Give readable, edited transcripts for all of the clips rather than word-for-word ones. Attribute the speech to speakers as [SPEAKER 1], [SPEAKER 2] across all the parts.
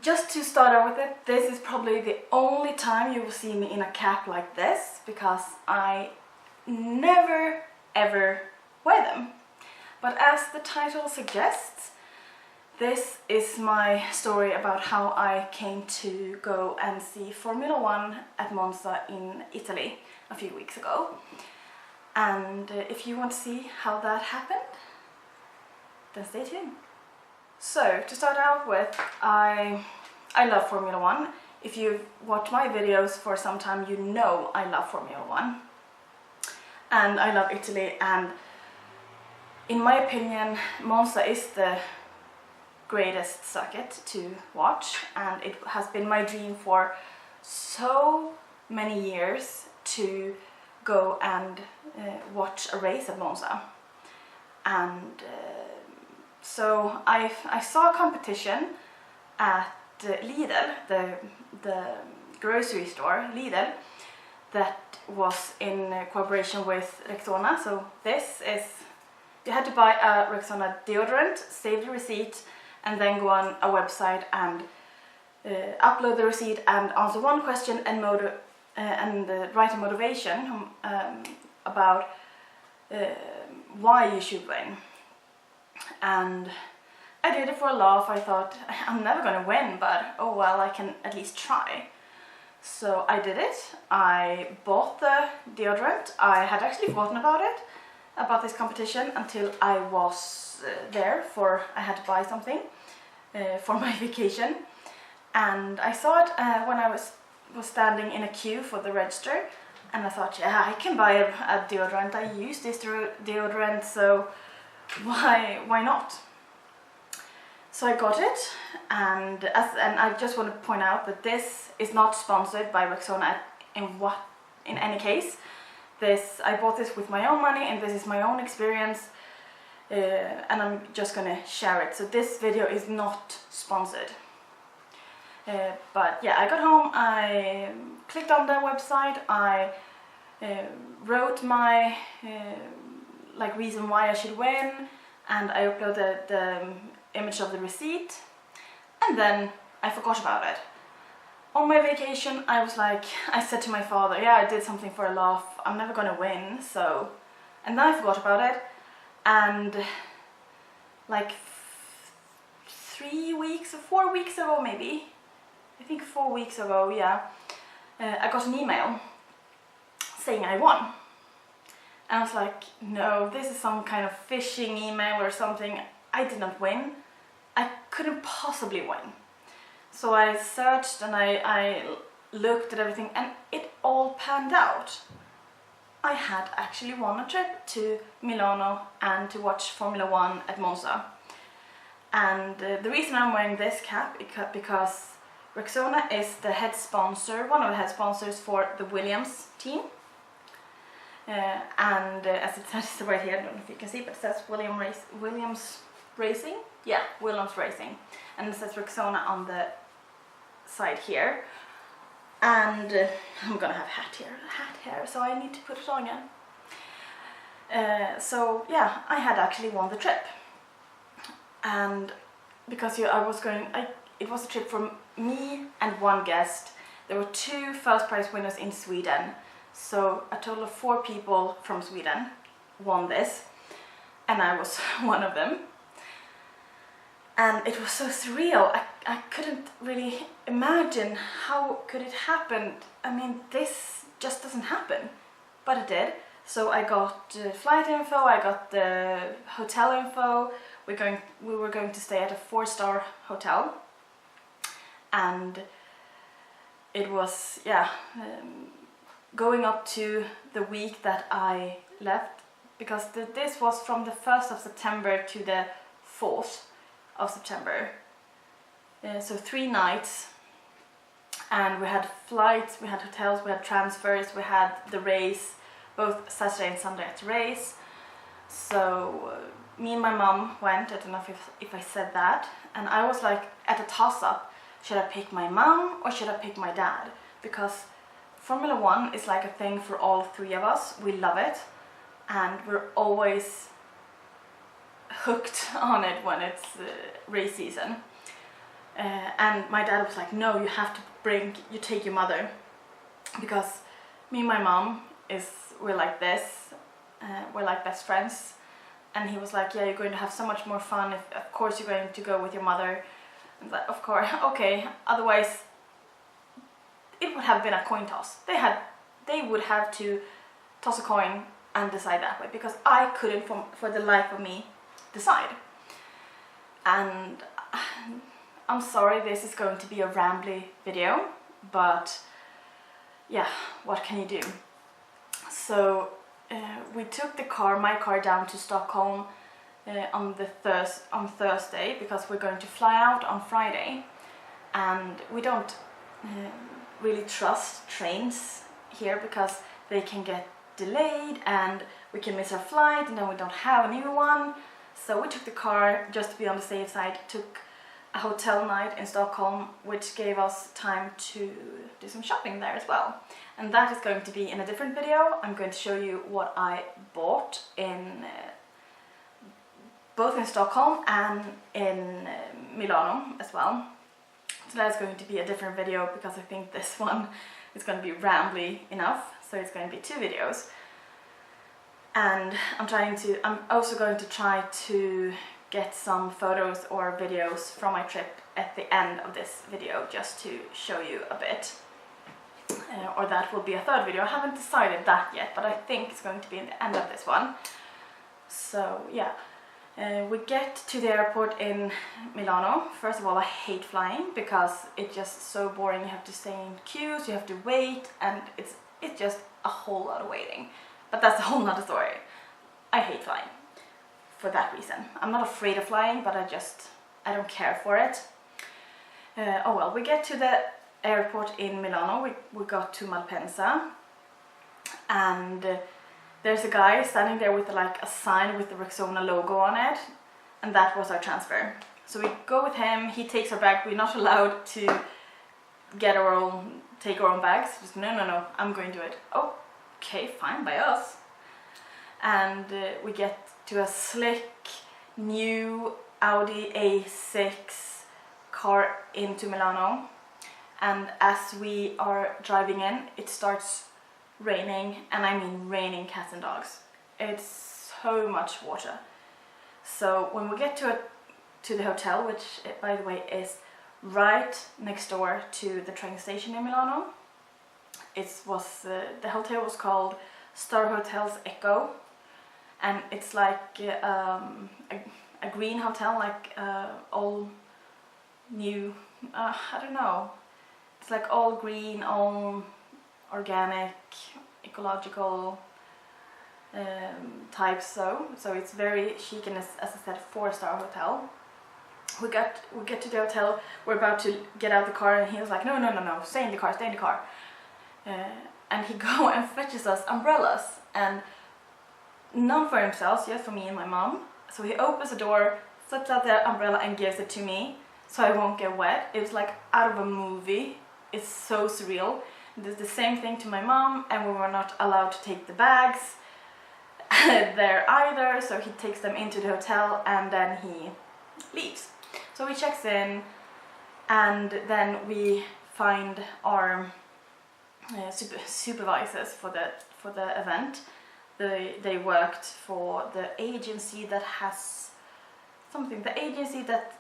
[SPEAKER 1] just to start out with it, this is probably the only time you will see me in a cap like this, because I never ever wear them. But as the title suggests, this is my story about how I came to go and see Formula 1 at Monza in Italy a few weeks ago. And if you want to see how that happened, then stay tuned. So, to start out with, I love Formula 1. If you've watched my videos for some time, you know I love Formula 1. And I love Italy, and in my opinion, Monza is the greatest circuit to watch, and it has been my dream for so many years to go and watch a race at Monza. And so I saw a competition at Lidl, the grocery store Lidl, that was in cooperation with Rexona. So this is, you had to buy a Rexona deodorant, save the receipt, and then go on a website and upload the receipt and answer one question and write a motivation about why you should win. And I did it for a laugh. I thought, I'm never gonna win, but oh well, I can at least try. So I did it. I bought the deodorant. I had actually forgotten about this competition until I was there I had to buy something for my vacation. And I saw it when I was standing in a queue for the register, and I thought, yeah, I can buy a deodorant. I use this deodorant, so why not? So I got it, and I just want to point out that this is not sponsored by Rexona in any case. I bought this with my own money, and this is my own experience, and I'm just gonna share it. So this video is not sponsored. But yeah, I got home, I clicked on the website, I wrote my reason why I should win, and I uploaded the image of the receipt, and then I forgot about it. On my vacation, I said to my father, yeah, I did something for a laugh, I'm never gonna win, so... And then I forgot about it, and like 3 weeks or 4 weeks ago maybe, I think 4 weeks ago, yeah, I got an email saying I won. And I was like, no, this is some kind of phishing email or something. I did not win. I couldn't possibly win. So I searched and I looked at everything, and it all panned out. I had actually won a trip to Milano and to watch Formula 1 at Monza. And the reason I'm wearing this cap is because Rexona is the head sponsor, one of the head sponsors for the Williams team. And as it says right here, I don't know if you can see, but it says Williams Racing. Yeah, Williams Racing. And it says Rexona on the side here. And I'm gonna have hat here, so I need to put it on again. So yeah, I had actually won the trip. And because it was a trip from me and one guest. There were 2 first prize winners in Sweden. So a total of 4 people from Sweden won this, and I was one of them. And it was so surreal. I couldn't really imagine how could it happen. I mean, this just doesn't happen, but it did. So I got flight info, I got the hotel info. We were going to stay at a 4-star hotel, and it was, yeah, going up to the week that I left, because this was from the 1st of September to the 4th of September. So 3 nights, and we had flights, we had hotels, we had transfers, we had the race, both Saturday and Sunday at the race. So me and my mom went. I don't know if I said that, and I was like at a toss-up. Should I pick my mom or should I pick my dad? Because Formula 1 is like a thing for all 3 of us. We love it, and we're always hooked on it when it's race season. and my dad was like, no, you have to take your mother, because me and my mom we're like this, we're like best friends. And he was like, yeah, you're going to have so much more fun if, of course, you're going to go with your mother. And like, of course, okay, otherwise it would have been a coin toss. They would have to toss a coin and decide that way, because I couldn't for the life of me decide. And I'm sorry, this is going to be a rambly video, but yeah, what can you do? So we took my car down to Stockholm on Thursday, because we're going to fly out on Friday, and we don't really trust trains here because they can get delayed and we can miss our flight and then we don't have a new one. So we took the car just to be on the safe side, took a hotel night in Stockholm, which gave us time to do some shopping there as well. And that is going to be in a different video. I'm going to show you what I bought in both in Stockholm and in Milano as well. So that's going to be a different video, because I think this one is going to be rambly enough, so it's going to be 2 videos. And I'm also going to try to get some photos or videos from my trip at the end of this video, just to show you a bit. Or that will be a 3rd video. I haven't decided that yet, but I think it's going to be in the end of this one. So yeah, we get to the airport in Milano. First of all, I hate flying because it's just so boring. You have to stay in queues, you have to wait, and it's just a whole lot of waiting. But that's a whole nother story. I hate flying for that reason. I'm not afraid of flying, but I don't care for it. Oh well, we get to the airport in Milano. We got to Malpensa, and there's a guy standing there with like a sign with the Rexona logo on it, and that was our transfer. So we go with him, he takes our bag. We're not allowed to take our own bags. Just no, I'm going to do it. Oh, okay, fine by us. And we get to a slick new Audi A6 car into Milano, and as we are driving in, it starts raining, and I mean raining cats and dogs. It's so much water. So when we get to the hotel, which by the way is right next door to the train station in Milano, the hotel was called Star Hotels Echo, and it's like a green hotel, like all new, I don't know, it's like all green, all organic, ecological types. So it's very chic, and as I said, 4-star hotel. We get to the hotel. We're about to get out of the car, and he was like, no, stay in the car. And he go and fetches us umbrellas, and none for himself, just for me and my mom. So he opens the door, flips out the umbrella, and gives it to me so I won't get wet. It was like out of a movie. It's so surreal. Did the same thing to my mom, and we were not allowed to take the bags there either, so he takes them into the hotel and then he leaves. So we checks in, and then we find our supervisors for the event. They worked for the agency that has something, the agency that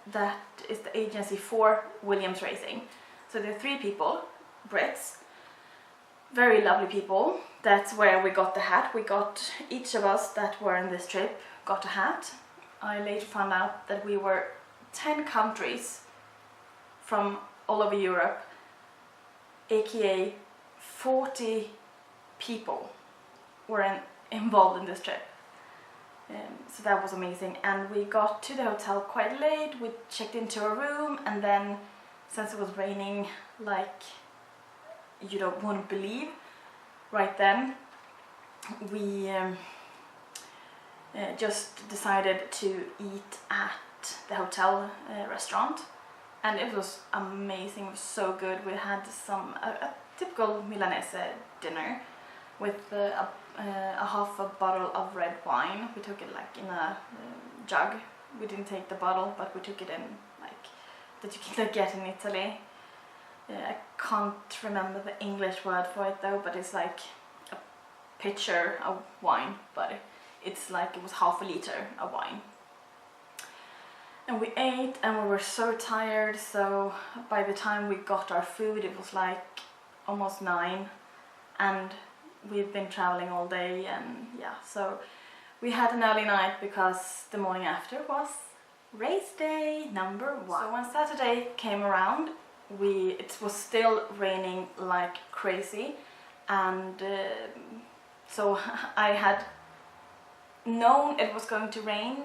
[SPEAKER 1] is the agency for Williams Racing. So there are 3 people, Brits, very lovely people. That's where we got the hat. Each of us that were in this trip got a hat. I later found out that we were 10 countries from all over Europe, aka 40 people were involved in this trip. So that was amazing, and we got to the hotel quite late. We checked into a room, and then since it was raining like you don't want to believe, right then we just decided to eat at the hotel restaurant, and it was amazing. It was so good. We had a typical Milanese dinner with a half a bottle of red wine. We took it like in a jug. We didn't take the bottle, but we took it in like that you can get in Italy. I can't remember the English word for it though, but it's like a pitcher of wine, but it's like it was half a liter of wine. And we ate and we were so tired, so by the time we got our food it was like almost 9, and we'd been traveling all day, and yeah, so we had an early night because the morning after was race day number 1. So when Saturday came around, it was still raining like crazy, and so I had known it was going to rain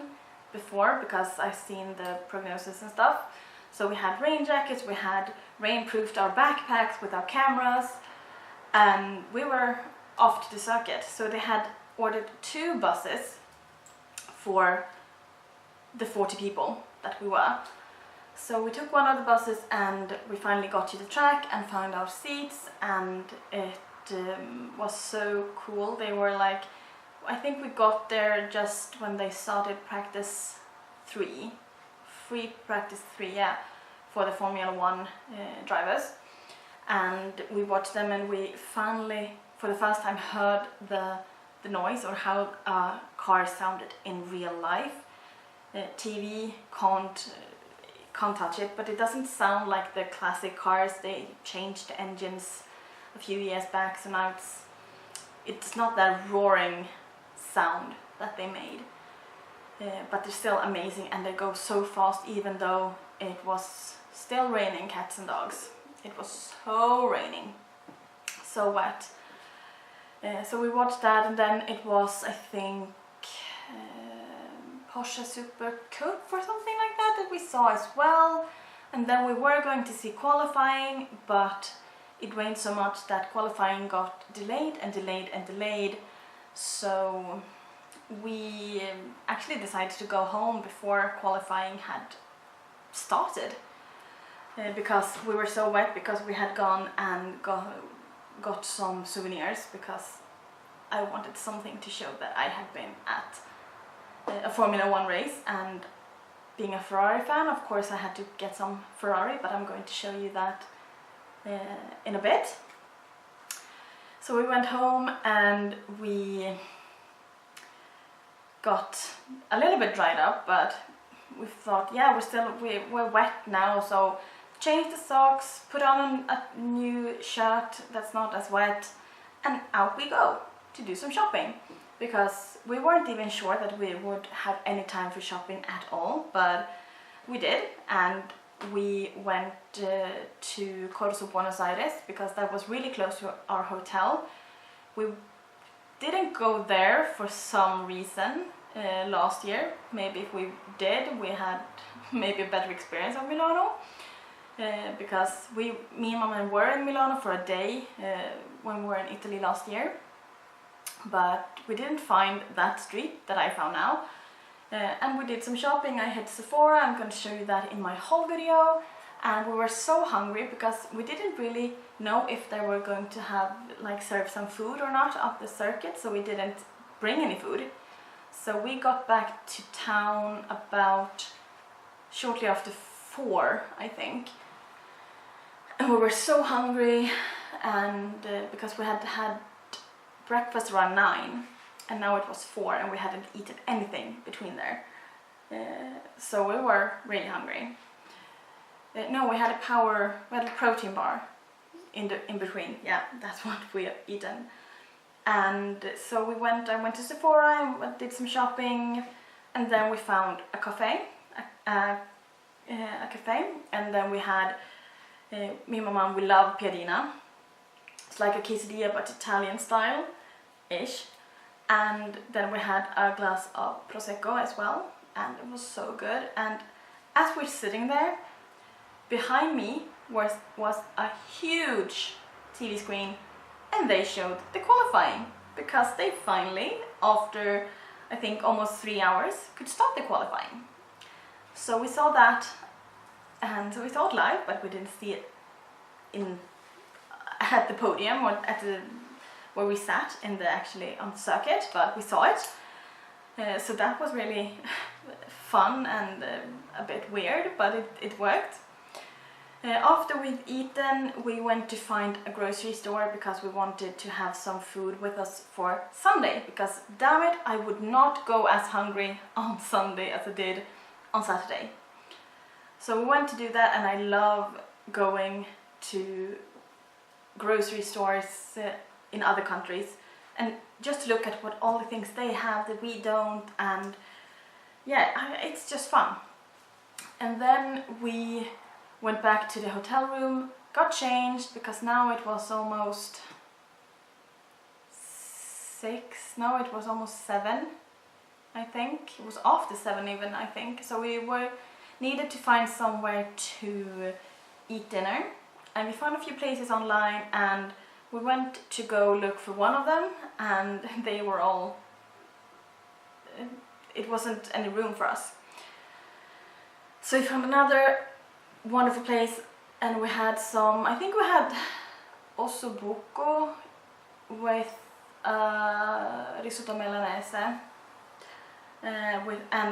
[SPEAKER 1] before because I've seen the prognosis and stuff. So we had rain jackets, we had rainproofed our backpacks with our cameras, and we were off to the circuit. So they had ordered 2 buses for the 40 people that we were. So we took one of the buses and we finally got to the track and found our seats, and it was so cool. They were like, I think we got there just when they started practice 3, free practice 3, yeah, for the Formula 1 drivers. And we watched them, and we finally, for the first time, heard the noise, or how a car sounded in real life. TV can't touch it, but it doesn't sound like the classic cars. They changed the engines a few years back, so now it's not that roaring sound that they made, but they're still amazing, and they go so fast even though it was still raining cats and dogs. It was so raining, so wet. So we watched that, and then it was, I think, Porsche Super Cup or something like that we saw as well. And then we were going to see qualifying, but it rained so much that qualifying got delayed and delayed and delayed. So we actually decided to go home before qualifying had started, because we were so wet, because we had gone and got some souvenirs, because I wanted something to show that I had been at a Formula 1 race, and being a Ferrari fan, of course I had to get some Ferrari, but I'm going to show you that in a bit. So we went home and we got a little bit dried up, but we thought, yeah, we're wet now, so change the socks, put on a new shirt that's not as wet, and out we go to do some shopping, because we weren't even sure that we would have any time for shopping at all, but we did, and we went to Corso Buenos Aires because that was really close to our hotel. We didn't go there for some reason last year. Maybe if we did, we had maybe a better experience of Milano, because me and Mama were in Milano for a day when we were in Italy last year, but we didn't find that street that I found now. And we did some shopping. I hit Sephora. I'm going to show you that in my whole video. And we were so hungry because we didn't really know if they were going to have serve some food or not up the circuit, so we didn't bring any food. So we got back to town about shortly after 4, I think. And we were so hungry, and because we had had breakfast around 9. And now it was 4 and we hadn't eaten anything between there. So we were really hungry. No, we had a protein bar in between. Yeah, that's what we had eaten. And so I went to Sephora and did some shopping, and then we found a cafe, and then we had, me and my mom, we love piadina. It's like a quesadilla but Italian style-ish. And then we had a glass of Prosecco as well, and it was so good. And as we're sitting there, behind me was a huge TV screen, and they showed the qualifying, because they finally, after I think almost 3 hours, could start the qualifying. So we saw that, and so we saw it live, but we didn't see it at the podium or at the where we sat on the circuit, but we saw it. So that was really fun and a bit weird, but it worked. After we've eaten, we went to find a grocery store because we wanted to have some food with us for Sunday, because damn it, I would not go as hungry on Sunday as I did on Saturday. So we went to do that, and I love going to grocery stores in other countries and just look at what all the things they have that we don't, and yeah, it's just fun. And then we went back to the hotel room, got changed, because now it was almost 6, no, it was almost 7, I think. It was after 7 even, I think. So we needed to find somewhere to eat dinner, and we found a few places online, and we went to go look for one of them, and they were all, it wasn't any room for us. So we found another wonderful place, and we had some, I think we had ossobuco with risotto milanese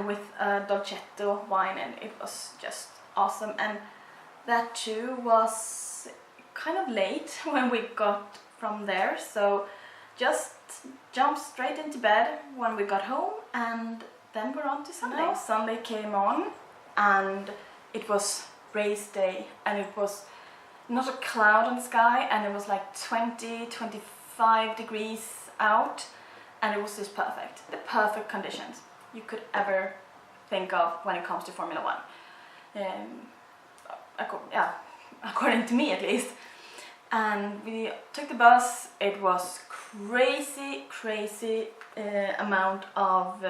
[SPEAKER 1] with dolcetto wine, and it was just awesome. And that too was kind of late when we got from there, so just jumped straight into bed when we got home, and then we're on to Sunday. Now Sunday came on, and it was race day, and it was not a cloud in the sky, and it was like 20-25 degrees out, and it was just perfect. The perfect conditions you could ever think of when it comes to Formula 1. According to me at least. And we took the bus. It was crazy amount of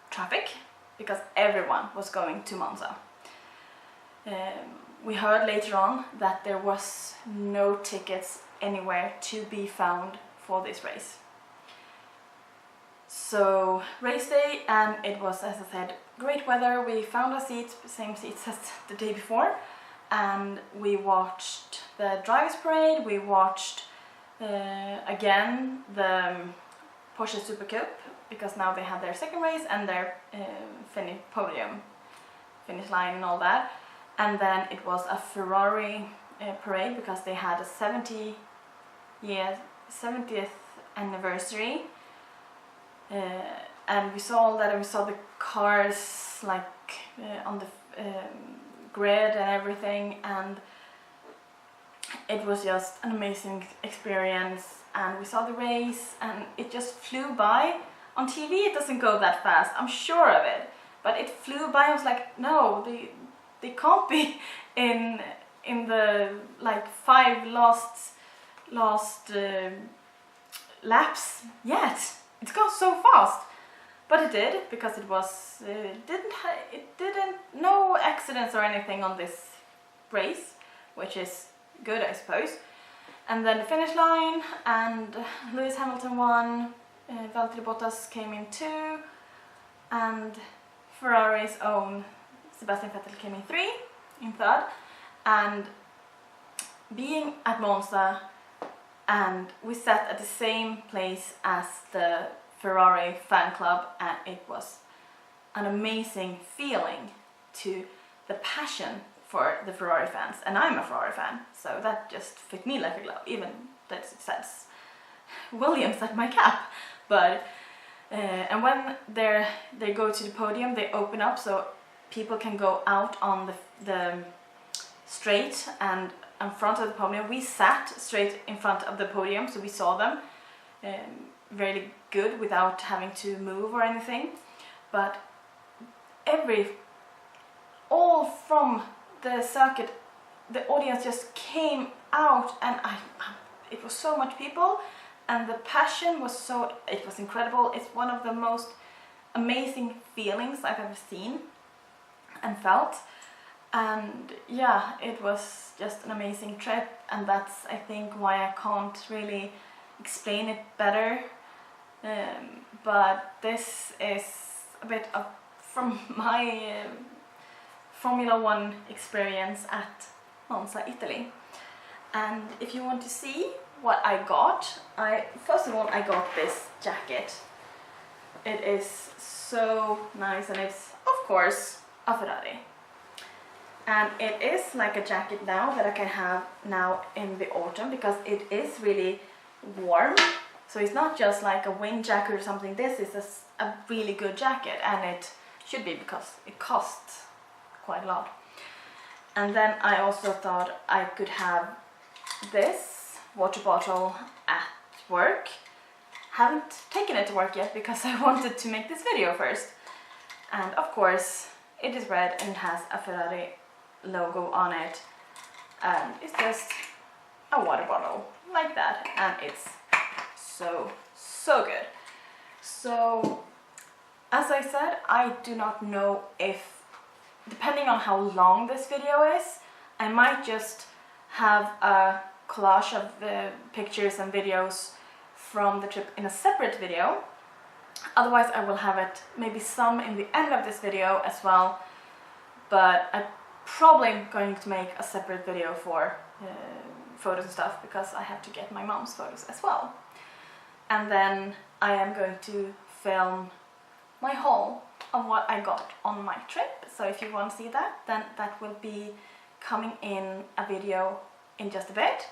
[SPEAKER 1] traffic, because everyone was going to Monza. We heard later on that there was no tickets anywhere to be found for this race. So race day, and it was, as I said, great weather. We found our seats, same seats as the day before, and we watched the drivers' parade. We watched again the Porsche Super Cup, because now they had their second race and their podium finish line and all that. And then it was a Ferrari parade, because they had a 70th anniversary, and we saw all that, and we saw the cars like on the grid and everything, and it was just an amazing experience. And we saw the race, and it just flew by. On TV it doesn't go that fast, I'm sure of it, but it flew by. I was like, no, they can't be in the like 5 last laps yet. It goes so fast, but it did, because it was no accidents or anything on this race, which is good, I suppose. And then the finish line, and Lewis Hamilton won, Valtteri Bottas came in 2, and Ferrari's own Sebastian Vettel came in 3rd. And being at Monza, and we sat at the same place as the Ferrari fan club, and it was an amazing feeling, to the passion for the Ferrari fans, and I'm a Ferrari fan, so that just fit me like a glove, even that it says Williams at my cap. But and when they go to the podium, they open up so people can go out on the straight and in front of the podium. We sat straight in front of the podium, so we saw them very good without having to move or anything. But all from the circuit, the audience just came out, and it was so much people, and the passion was it was incredible. It's one of the most amazing feelings I've ever seen and felt. And yeah, it was just an amazing trip, and that's, I think, why I can't really explain it better. But this is a bit of from my Formula 1 experience at Monza, Italy. And if you want to see what I got, first of all I got this jacket. It is so nice, and it's of course a Ferrari. And it is like a jacket now that I can have now in the autumn, because it is really warm. So it's not just like a wind jacket or something. This is a really good jacket, and it should be because it costs quite a lot. And then I also thought I could have this water bottle at work. Haven't taken it to work yet because I wanted to make this video first. And of course it is red and has a Ferrari logo on it, and it's just a water bottle like that, and it's so good. So as I said, I do not know if, depending on how long this video is, I might just have a collage of the pictures and videos from the trip in a separate video. Otherwise I will have it, maybe some in the end of this video as well, but I'm probably going to make a separate video for photos and stuff, because I have to get my mom's photos as well. And then I am going to film my haul of what I got on my trip. So if you want to see that, then that will be coming in a video in just a bit.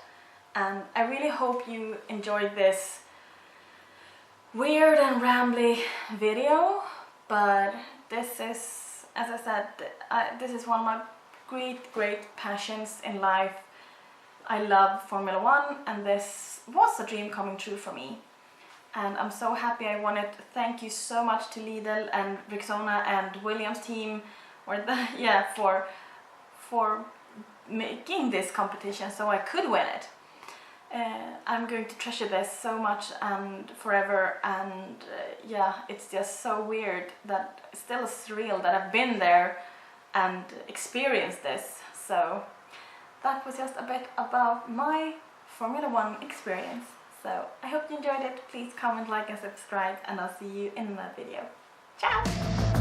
[SPEAKER 1] And I really hope you enjoyed this weird and rambly video, but this is, as I said, this is one of my great passions in life. I love Formula 1, and this was a dream coming true for me. And I'm so happy. I wanted to thank you so much to Lidl and Rexona and Williams team, or for making this competition so I could win it. I'm going to treasure this so much and forever, and yeah, it's just so weird, that still surreal that I've been there and experienced this. So that was just a bit about my Formula 1 experience. So I hope you enjoyed it. Please comment, like and subscribe, and I'll see you in that video. Ciao!